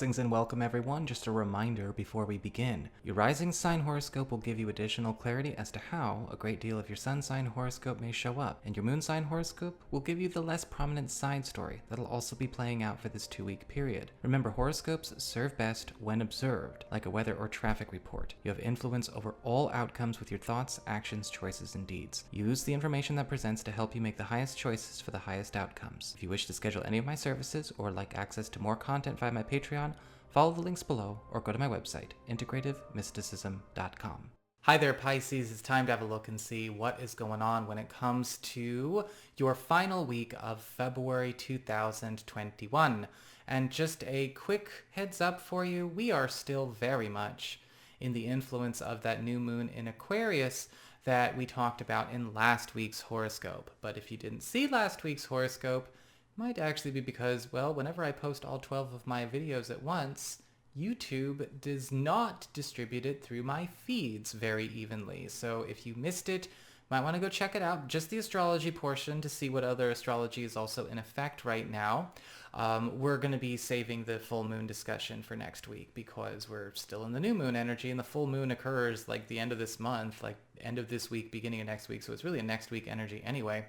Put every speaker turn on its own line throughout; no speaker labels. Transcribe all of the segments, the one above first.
Blessings and welcome everyone. Just a reminder before we begin. Your rising sign horoscope will give you additional clarity as to how a great deal of your sun sign horoscope may show up, and your moon sign horoscope will give you the less prominent side story that'll also be playing out for this 2-week period. Remember, horoscopes serve best when observed, like a weather or traffic report. You have influence over all outcomes with your thoughts, actions, choices, and deeds. Use the information that presents to help you make the highest choices for the highest outcomes. If you wish to schedule any of my services or like access to more content via my Patreon, follow the links below or go to my website, integrativemysticism.com. Hi there, Pisces. It's time to have a look and see what is going on when it comes to your final week of February 2021. And just a quick heads up for you, we are still very much in the influence of that new moon in Aquarius that we talked about in last week's horoscope. But if you didn't see last week's horoscope, might actually be because, well, whenever I post all 12 of my videos at once, YouTube does not distribute it through my feeds very evenly. So if you missed it, you might want to go check it out, just the astrology portion, to see what other astrology is also in effect right now. We're going to be saving the full moon discussion for next week because we're still in the new moon energy, and the full moon occurs like the end of this month, like end of this week, beginning of next week. So it's really a next week energy anyway.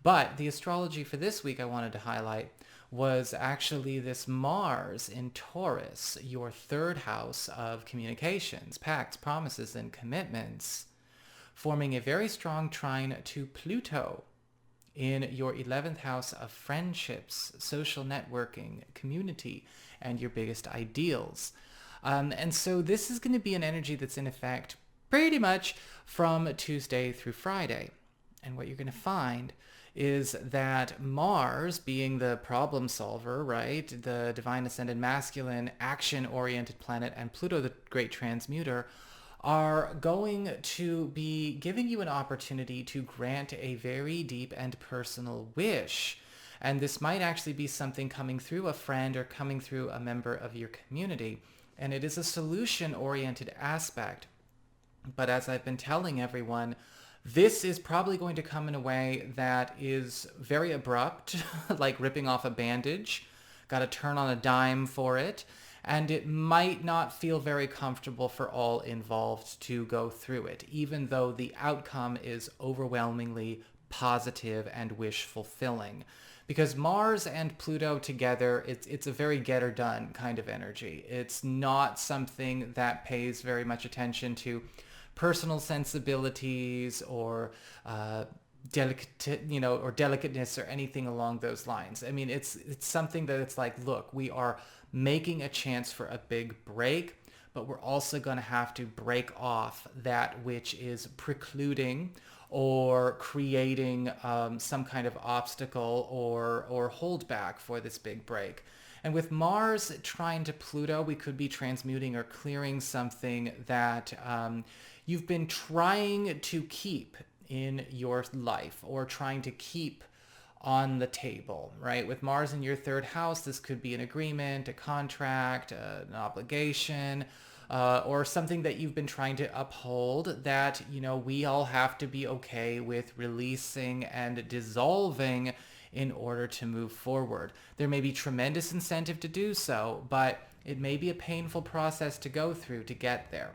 But the astrology for this week I wanted to highlight was actually this Mars in Taurus, your third house of communications, pacts, promises, and commitments, forming a very strong trine to Pluto in your 11th house of friendships, social networking, community, and your biggest ideals. And so this is going to be an energy that's in effect pretty much from Tuesday through Friday. And what you're going to find is that Mars, being the problem solver, right, the divine ascended masculine, action-oriented planet, and Pluto, the great transmuter, are going to be giving you an opportunity to grant a very deep and personal wish. And this might actually be something coming through a friend or coming through a member of your community. And it is a solution-oriented aspect. But as I've been telling everyone, this is probably going to come in a way that is very abrupt, like ripping off a bandage. Got to turn on a dime for it. And it might not feel very comfortable for all involved to go through it, even though the outcome is overwhelmingly positive and wish-fulfilling. Because Mars and Pluto together, it's a very get-her-done kind of energy. It's not something that pays very much attention to personal sensibilities or delicateness or anything along those lines. I mean, it's something that it's like, look, we are making a chance for a big break, but we're also going to have to break off that which is precluding or creating some kind of obstacle or holdback for this big break. And with Mars trine to Pluto, we could be transmuting or clearing something that you've been trying to keep in your life or trying to keep on the table, right? With Mars in your third house, this could be an agreement, a contract, an obligation, or something that you've been trying to uphold that, you know, we all have to be okay with releasing and dissolving in order to move forward. There may be tremendous incentive to do so, but it may be a painful process to go through to get there.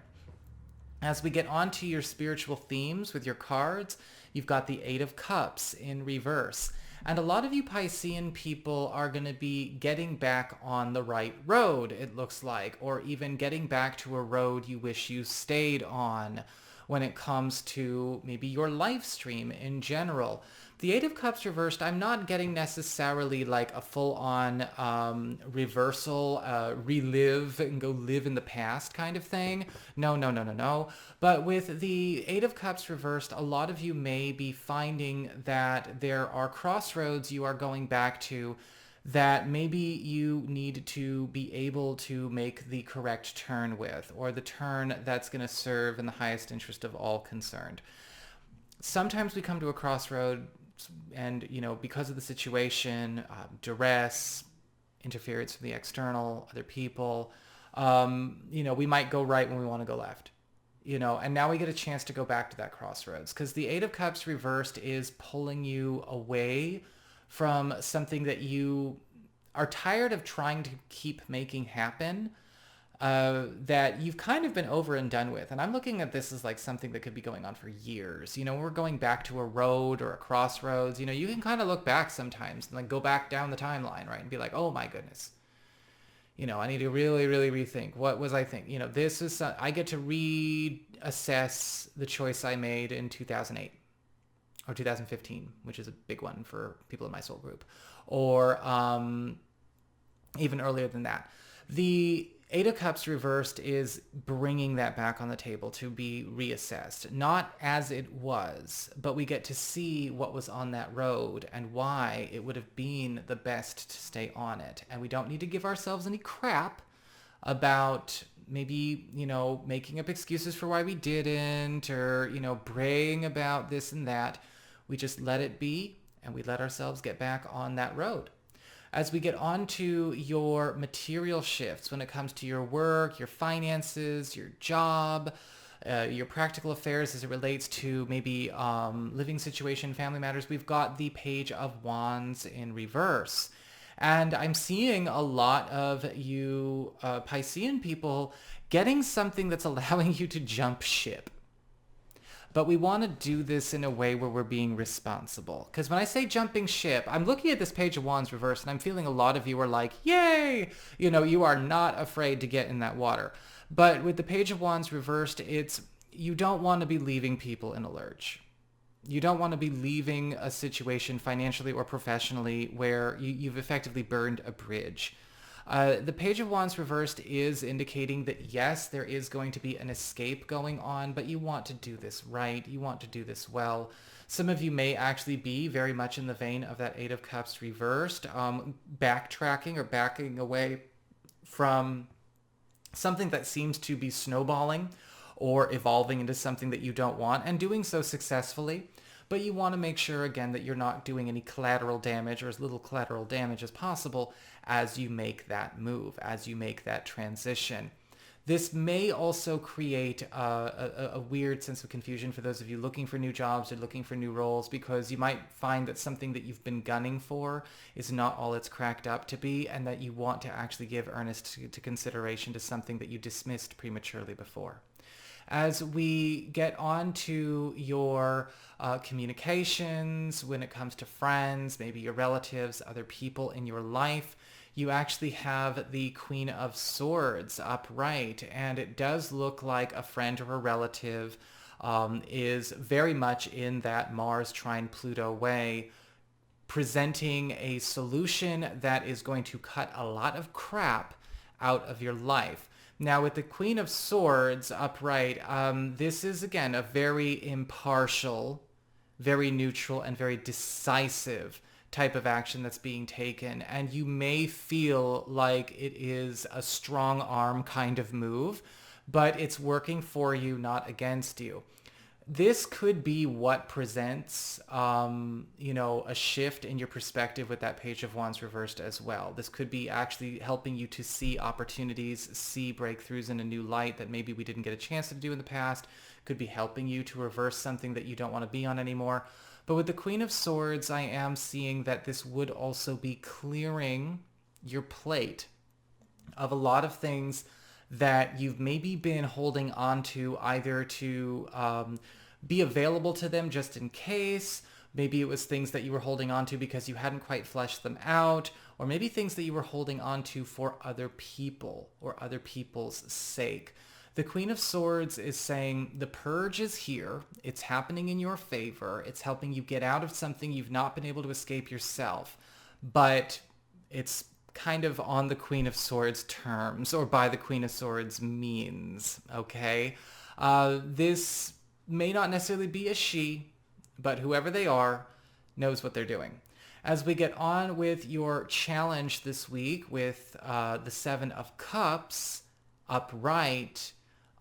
As we get onto your spiritual themes with your cards, you've got the Eight of Cups in reverse. And a lot of you Piscean people are going to be getting back on the right road, it looks like, or even getting back to a road you wish you stayed on when it comes to maybe your life stream in general. The Eight of Cups reversed, I'm not getting necessarily like a full-on reversal, relive and go live in the past kind of thing. No. But with the Eight of Cups reversed, a lot of you may be finding that there are crossroads you are going back to that maybe you need to be able to make the correct turn with, or the turn that's going to serve in the highest interest of all concerned. Sometimes we come to a crossroad and, you know, because of the situation, duress, interference from the external, other people, you know, we might go right when we want to go left, you know, and now we get a chance to go back to that crossroads because the Eight of Cups reversed is pulling you away from something that you are tired of trying to keep making happen, that you've kind of been over and done with. And I'm looking at this as like something that could be going on for years. We're going back to a road or a crossroads. You can kind of look back sometimes and like go back down the timeline, right? And be like, oh my goodness. I need to really, really rethink. What was I thinking? This is, I get to reassess the choice I made in 2008 or 2015, which is a big one for people in my soul group, or even earlier than that. The Eight of Cups reversed is bringing that back on the table to be reassessed, not as it was, but we get to see what was on that road and why it would have been the best to stay on it. And we don't need to give ourselves any crap about maybe, making up excuses for why we didn't, or, braying about this and that. We just let it be, and we let ourselves get back on that road. As we get on to your material shifts when it comes to your work, your finances, your job, your practical affairs as it relates to maybe living situation, family matters, we've got the Page of Wands in reverse. And I'm seeing a lot of you Piscean people getting something that's allowing you to jump ship. But we want to do this in a way where we're being responsible. Because when I say jumping ship, I'm looking at this Page of Wands reversed, and I'm feeling a lot of you are like, yay! You are not afraid to get in that water. But with the Page of Wands reversed, it's you don't want to be leaving people in a lurch. You don't want to be leaving a situation financially or professionally where you've effectively burned a bridge. The Page of Wands reversed is indicating that, yes, there is going to be an escape going on, but you want to do this right. You want to do this well. Some of you may actually be very much in the vein of that Eight of Cups reversed, backtracking or backing away from something that seems to be snowballing or evolving into something that you don't want, and doing so successfully. But you want to make sure, again, that you're not doing any collateral damage or as little collateral damage as possible as you make that move, as you make that transition. This may also create a weird sense of confusion for those of you looking for new jobs or looking for new roles, because you might find that something that you've been gunning for is not all it's cracked up to be, and that you want to actually give earnest to consideration to something that you dismissed prematurely before. As we get on to your communications, when it comes to friends, maybe your relatives, other people in your life, you actually have the Queen of Swords upright, and it does look like a friend or a relative is very much in that Mars trine Pluto way, presenting a solution that is going to cut a lot of crap out of your life. Now, with the Queen of Swords upright, this is, again, a very impartial, very neutral, and very decisive type of action that's being taken. And you may feel like it is a strong arm kind of move, but it's working for you, not against you. This could be what presents, a shift in your perspective with that Page of Wands reversed as well. This could be actually helping you to see opportunities, see breakthroughs in a new light that maybe we didn't get a chance to do in the past. Could be helping you to reverse something that you don't want to be on anymore. But with the Queen of Swords, I am seeing that this would also be clearing your plate of a lot of things that you've maybe been holding on to, either to be available to them just in case. Maybe it was things that you were holding on to because you hadn't quite fleshed them out, or maybe things that you were holding on to for other people or other people's sake. The Queen of Swords is saying the purge is here. It's happening in your favor. It's helping you get out of something you've not been able to escape yourself. But it's kind of on the Queen of Swords terms, or by the Queen of Swords means, okay? This may not necessarily be a she, but whoever they are knows what they're doing. As we get on with your challenge this week with the Seven of Cups upright,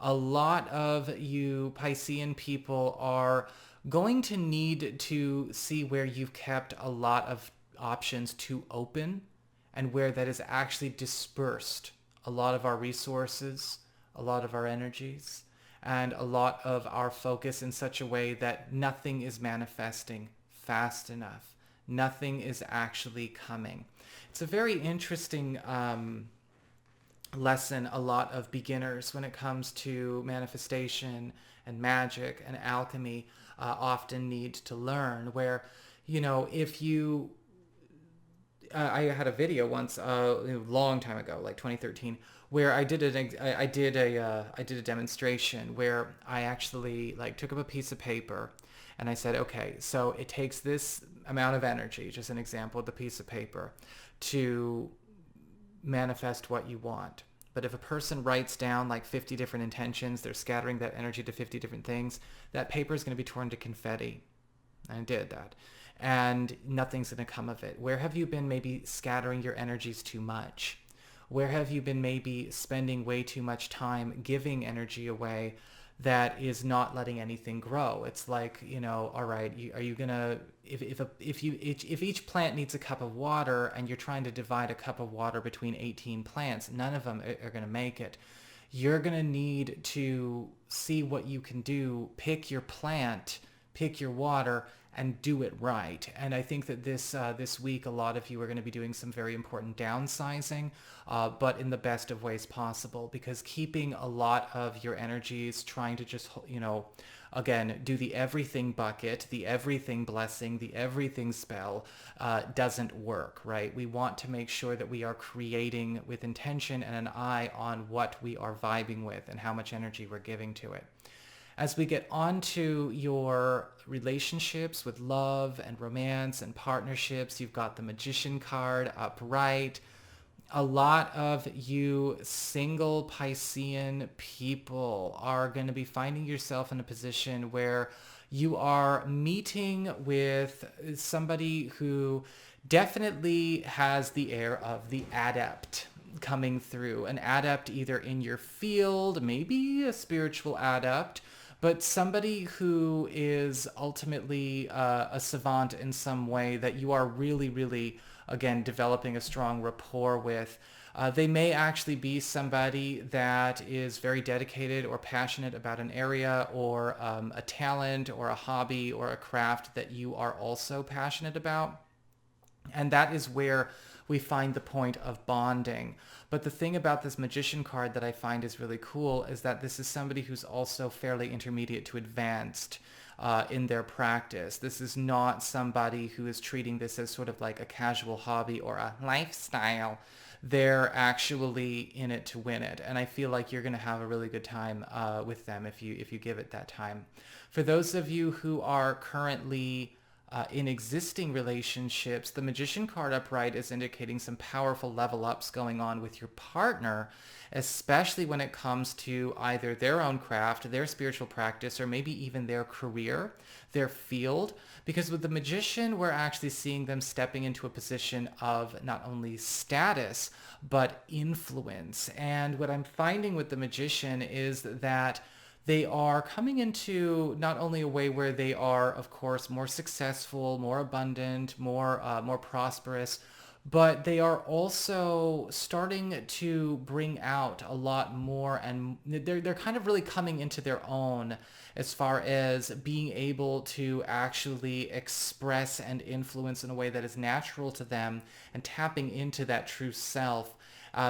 a lot of you Piscean people are going to need to see where you've kept a lot of options too open, and where that is actually dispersed a lot of our resources, a lot of our energies, and a lot of our focus in such a way that nothing is manifesting fast enough. nothing is actually coming. It's a very interesting lesson a lot of beginners when it comes to manifestation and magic and alchemy often need to learn, where, if you I had a video once a long time ago, like 2013, where I did a demonstration where I actually like took up a piece of paper and I said, okay, so it takes this amount of energy, just an example of the piece of paper, to manifest what you want. But if a person writes down like 50 different intentions, they're scattering that energy to 50 different things, that paper is going to be torn to confetti. I did that. And nothing's going to come of it. Where have you been maybe scattering your energies too much? Where have you been maybe spending way too much time giving energy away that is not letting anything grow? It's like, all right, are you gonna, if each plant needs a cup of water and you're trying to divide a cup of water between 18 plants, none of them are going to make it. You're going to need to see what you can do, pick your plant, pick your water, and do it right. And I think that this week, a lot of you are going to be doing some very important downsizing, but in the best of ways possible, because keeping a lot of your energies trying to just, again, do the everything bucket, the everything blessing, the everything spell doesn't work, right? We want to make sure that we are creating with intention and an eye on what we are vibing with and how much energy we're giving to it. As we get onto your relationships with love and romance and partnerships, you've got the Magician card upright. A lot of you single Piscean people are going to be finding yourself in a position where you are meeting with somebody who definitely has the air of the adept coming through. An adept either in your field, maybe a spiritual adept, but somebody who is ultimately a savant in some way that you are really, really, again, developing a strong rapport with. They may actually be somebody that is very dedicated or passionate about an area or a talent or a hobby or a craft that you are also passionate about. And that is where we find the point of bonding. But the thing about this Magician card that I find is really cool is that this is somebody who's also fairly intermediate to advanced in their practice. This is not somebody who is treating this as sort of like a casual hobby or a lifestyle. They're actually in it to win it. And I feel like you're going to have a really good time with them if you give it that time. For those of you who are currently in existing relationships, the Magician card upright is indicating some powerful level ups going on with your partner, especially when it comes to either their own craft, their spiritual practice, or maybe even their career, their field. Because with the Magician, we're actually seeing them stepping into a position of not only status, but influence. And what I'm finding with the Magician is that they are coming into not only a way where they are, of course, more successful, more abundant, more prosperous, but they are also starting to bring out a lot more, and they're kind of really coming into their own as far as being able to actually express and influence in a way that is natural to them and tapping into that true self.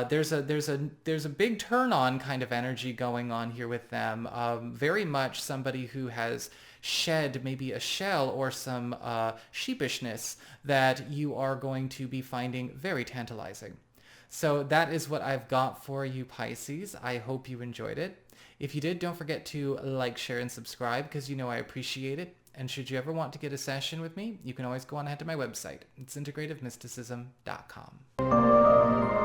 There's a big turn on kind of energy going on here with them. Very much somebody who has shed maybe a shell or some sheepishness that you are going to be finding very tantalizing. So that is what I've got for you, Pisces. I hope you enjoyed it. If you did, don't forget to like, share, and subscribe because I appreciate it. And should you ever want to get a session with me, you can always go on ahead to my website. It's integrativemysticism.com.